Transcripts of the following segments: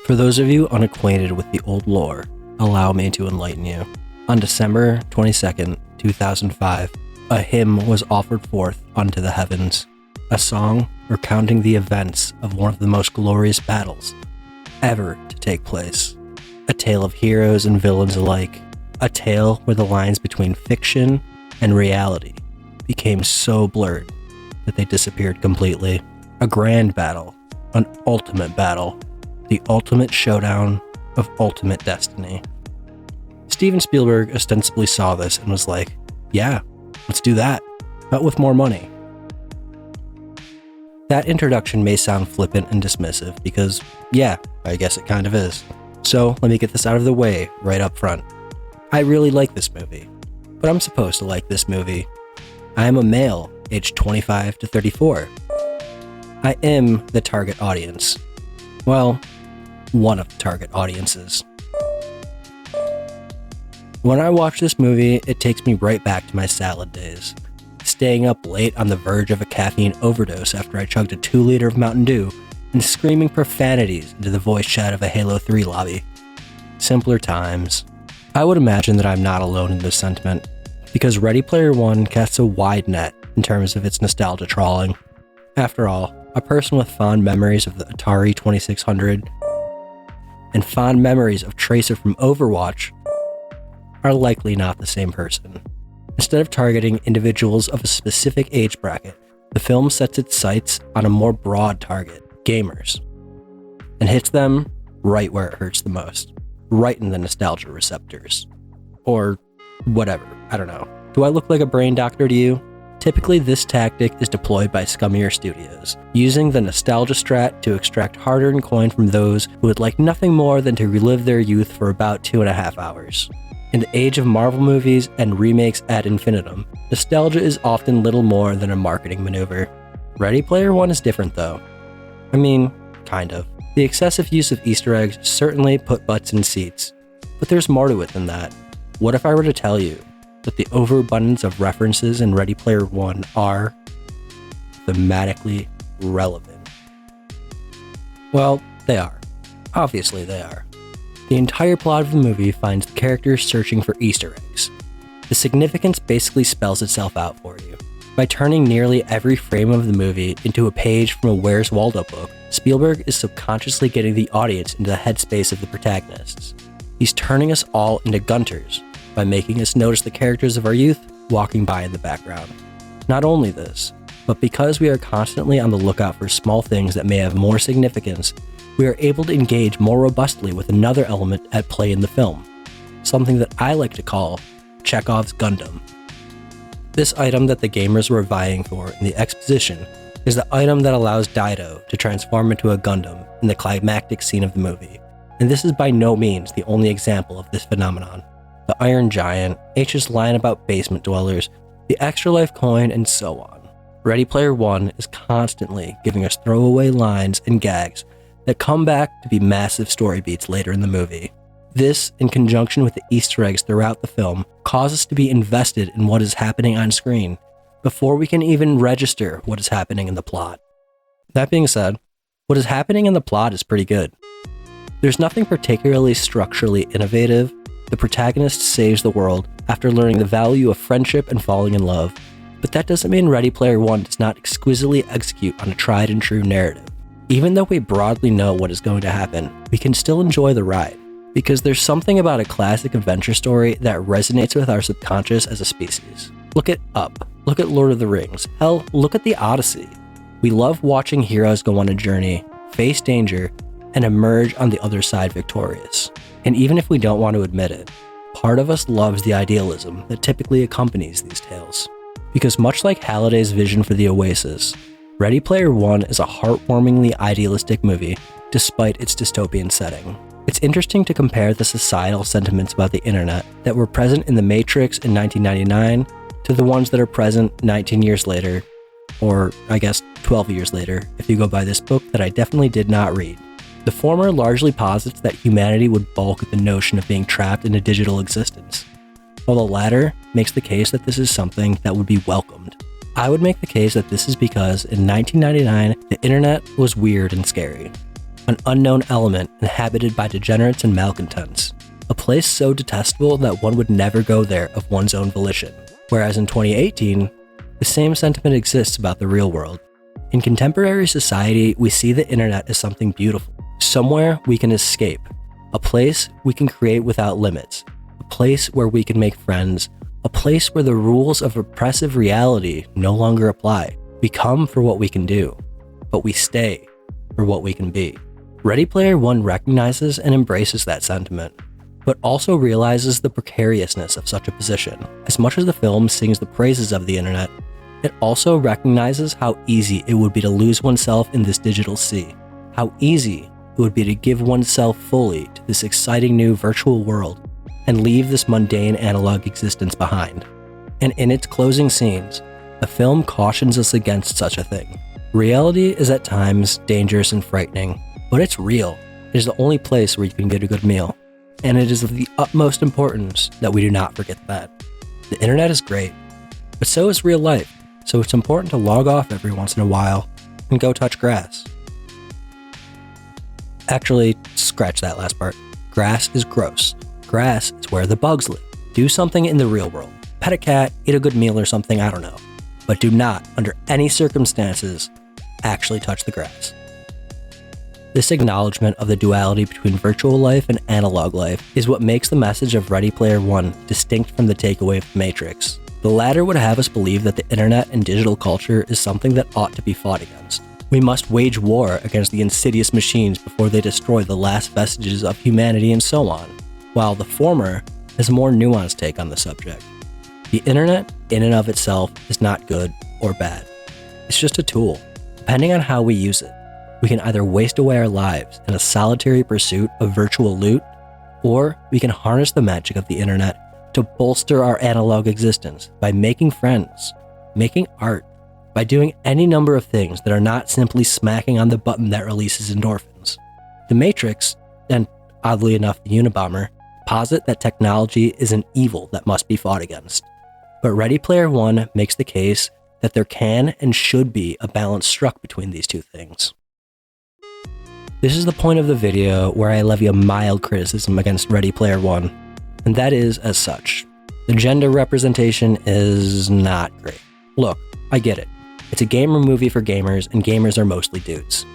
For those of you unacquainted with the old lore, allow me to enlighten you. On December 22nd, 2005, a hymn was offered forth unto the heavens, a song recounting the events of one of the most glorious battles ever to take place. A tale of heroes and villains alike, a tale where the lines between fiction and reality became so blurred that they disappeared completely. A grand battle, an ultimate battle, the ultimate showdown of ultimate destiny. Steven Spielberg ostensibly saw this and was like, yeah, let's do that, but with more money. That introduction may sound flippant and dismissive because, yeah, I guess it kind of is. So let me get this out of the way right up front. I really like this movie, but I'm supposed to like this movie. I am a male, aged 25 to 34. I am the target audience. Well, one of the target audiences. When I watch this movie, it takes me right back to my salad days. Staying up late on the verge of a caffeine overdose after I chugged a 2-liter of Mountain Dew and screaming profanities into the voice chat of a Halo 3 lobby. Simpler times. I would imagine that I'm not alone in this sentiment, because Ready Player One casts a wide net in terms of its nostalgia trawling. After all, a person with fond memories of the Atari 2600 and fond memories of Tracer from Overwatch are likely not the same person. Instead of targeting individuals of a specific age bracket, the film sets its sights on a more broad target, gamers, and hits them right where it hurts the most, right in the nostalgia receptors. Or whatever, I don't know. Do I look like a brain doctor to you? Typically, this tactic is deployed by scummier studios, using the nostalgia strat to extract hard-earned coin from those who would like nothing more than to relive their youth for about 2.5 hours. In the age of Marvel movies and remakes ad infinitum, nostalgia is often little more than a marketing maneuver. Ready Player One is different though. I mean, kind of. The excessive use of Easter eggs certainly put butts in seats, but there's more to it than that. What if I were to tell you that the overabundance of references in Ready Player One are thematically relevant? Well, they are. Obviously they are. The entire plot of the movie finds the characters searching for Easter eggs. The significance basically spells itself out for you. By turning nearly every frame of the movie into a page from a Where's Waldo book, Spielberg is subconsciously getting the audience into the headspace of the protagonists. He's turning us all into Gunters by making us notice the characters of our youth walking by in the background. Not only this, but because we are constantly on the lookout for small things that may have more significance, we are able to engage more robustly with another element at play in the film, something that I like to call Chekhov's Gundam. This item that the gamers were vying for in the exposition is the item that allows Dido to transform into a Gundam in the climactic scene of the movie, and this is by no means the only example of this phenomenon. The Iron Giant, H's line about basement dwellers, the Extra Life coin, and so on. Ready Player One is constantly giving us throwaway lines and gags that come back to be massive story beats later in the movie. This, in conjunction with the Easter eggs throughout the film, cause us to be invested in what is happening on screen before we can even register what is happening in the plot. That being said, what is happening in the plot is pretty good. There's nothing particularly structurally innovative. The protagonist saves the world after learning the value of friendship and falling in love, but that doesn't mean Ready Player One does not exquisitely execute on a tried and true narrative. Even though we broadly know what is going to happen, we can still enjoy the ride, because there's something about a classic adventure story that resonates with our subconscious as a species. Look at Up, look at Lord of the Rings, hell, look at the Odyssey. We love watching heroes go on a journey, face danger, and emerge on the other side victorious. And even if we don't want to admit it, part of us loves the idealism that typically accompanies these tales. Because much like Halliday's vision for the Oasis, Ready Player One is a heartwarmingly idealistic movie despite its dystopian setting. It's interesting to compare the societal sentiments about the internet that were present in The Matrix in 1999 to the ones that are present 19 years later, or I guess 12 years later if you go by this book that I definitely did not read. The former largely posits that humanity would balk at the notion of being trapped in a digital existence, while the latter makes the case that this is something that would be welcomed. I would make the case that this is because in 1999, the internet was weird and scary. an unknown element inhabited by degenerates and malcontents, a place so detestable that one would never go there of one's own volition. Whereas in 2018, the same sentiment exists about the real world. In contemporary society, we see the internet as something beautiful, somewhere we can escape, a place we can create without limits, a place where we can make friends, a place where the rules of oppressive reality no longer apply. We come for what we can do, but we stay for what we can be. Ready Player One recognizes and embraces that sentiment, but also realizes the precariousness of such a position. As much as the film sings the praises of the internet, it also recognizes how easy it would be to lose oneself in this digital sea, how easy it would be to give oneself fully to this exciting new virtual world and leave this mundane analog existence behind. And in its closing scenes, the film cautions us against such a thing. Reality is at times dangerous and frightening, but it's real. It is the only place where you can get a good meal. And it is of the utmost importance that we do not forget that. The internet is great, but so is real life, so it's important to log off every once in a while and go touch grass. Actually, scratch that last part. Grass is gross. Grass is where the bugs live. Do something in the real world. Pet a cat, eat a good meal or something, I don't know. But do not, under any circumstances, actually touch the grass. This acknowledgement of the duality between virtual life and analog life is what makes the message of Ready Player One distinct from the takeaway of The Matrix. The latter would have us believe that the internet and digital culture is something that ought to be fought against. We must wage war against the insidious machines before they destroy the last vestiges of humanity and so on, while the former has a more nuanced take on the subject. The internet, in and of itself, is not good or bad. It's just a tool. Depending on how we use it, we can either waste away our lives in a solitary pursuit of virtual loot, or we can harness the magic of the internet to bolster our analog existence by making friends, making art, by doing any number of things that are not simply smacking on the button that releases endorphins. The Matrix, and oddly enough the Unabomber, posit that technology is an evil that must be fought against. But Ready Player One makes the case that there can and should be a balance struck between these two things. This is the point of the video where I levy a mild criticism against Ready Player One, and that is as such. The gender representation is not great. Look, I get it. It's a gamer movie for gamers, and gamers are mostly dudes.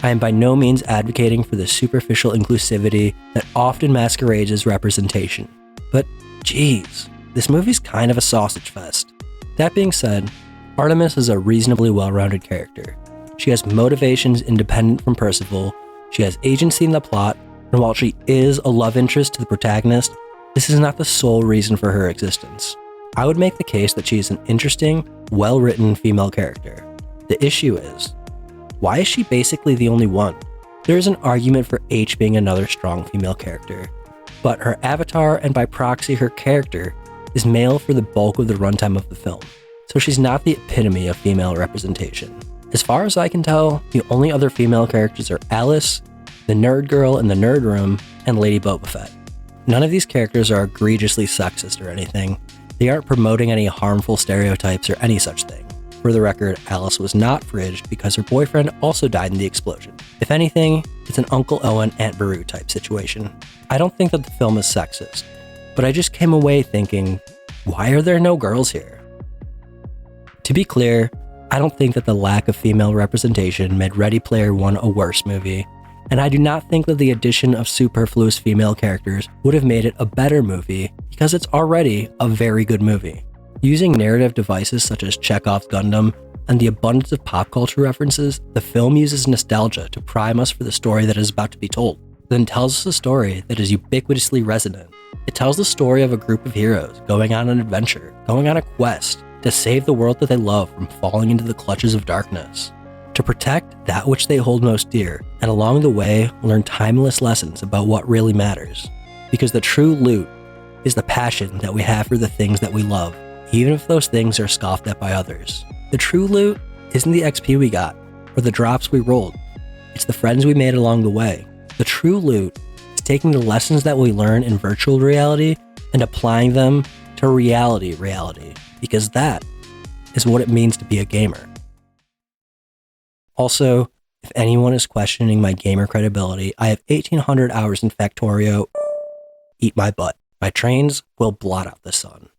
I am by no means advocating for the superficial inclusivity that often masquerades as representation. But geez, this movie's kind of a sausage fest. That being said, Artemis is a reasonably well-rounded character. She has motivations independent from Percival, she has agency in the plot, and while she is a love interest to the protagonist, this is not the sole reason for her existence. I would make the case that she is an interesting, well-written female character. The issue is, why is she basically the only one? There is an argument for H being another strong female character, but her avatar and by proxy her character is male for the bulk of the runtime of the film, so she's not the epitome of female representation. As far as I can tell, the only other female characters are Alice, the nerd girl in the nerd room, and Lady Boba Fett. None of these characters are egregiously sexist or anything. They aren't promoting any harmful stereotypes or any such thing. For the record, Alice was not fridged because her boyfriend also died in the explosion. If anything, it's an Uncle Owen, Aunt Beru type situation. I don't think that the film is sexist, but I just came away thinking, why are there no girls here? To be clear, I don't think that the lack of female representation made Ready Player One a worse movie, and I do not think that the addition of superfluous female characters would have made it a better movie because it's already a very good movie. Using narrative devices such as Chekhov's Gundam and the abundance of pop culture references, the film uses nostalgia to prime us for the story that is about to be told, then tells us a story that is ubiquitously resonant. It tells the story of a group of heroes going on an adventure, going on a quest to save the world that they love from falling into the clutches of darkness, to protect that which they hold most dear, and along the way learn timeless lessons about what really matters. Because the true loot is the passion that we have for the things that we love, even if those things are scoffed at by others. The true loot isn't the XP we got, or the drops we rolled. It's the friends we made along the way. The true loot is taking the lessons that we learn in virtual reality and applying them to reality, because that is what it means to be a gamer. Also, If anyone is questioning my gamer credibility, I have 1,800 hours in Factorio. Eat my butt. My trains will blot out the sun.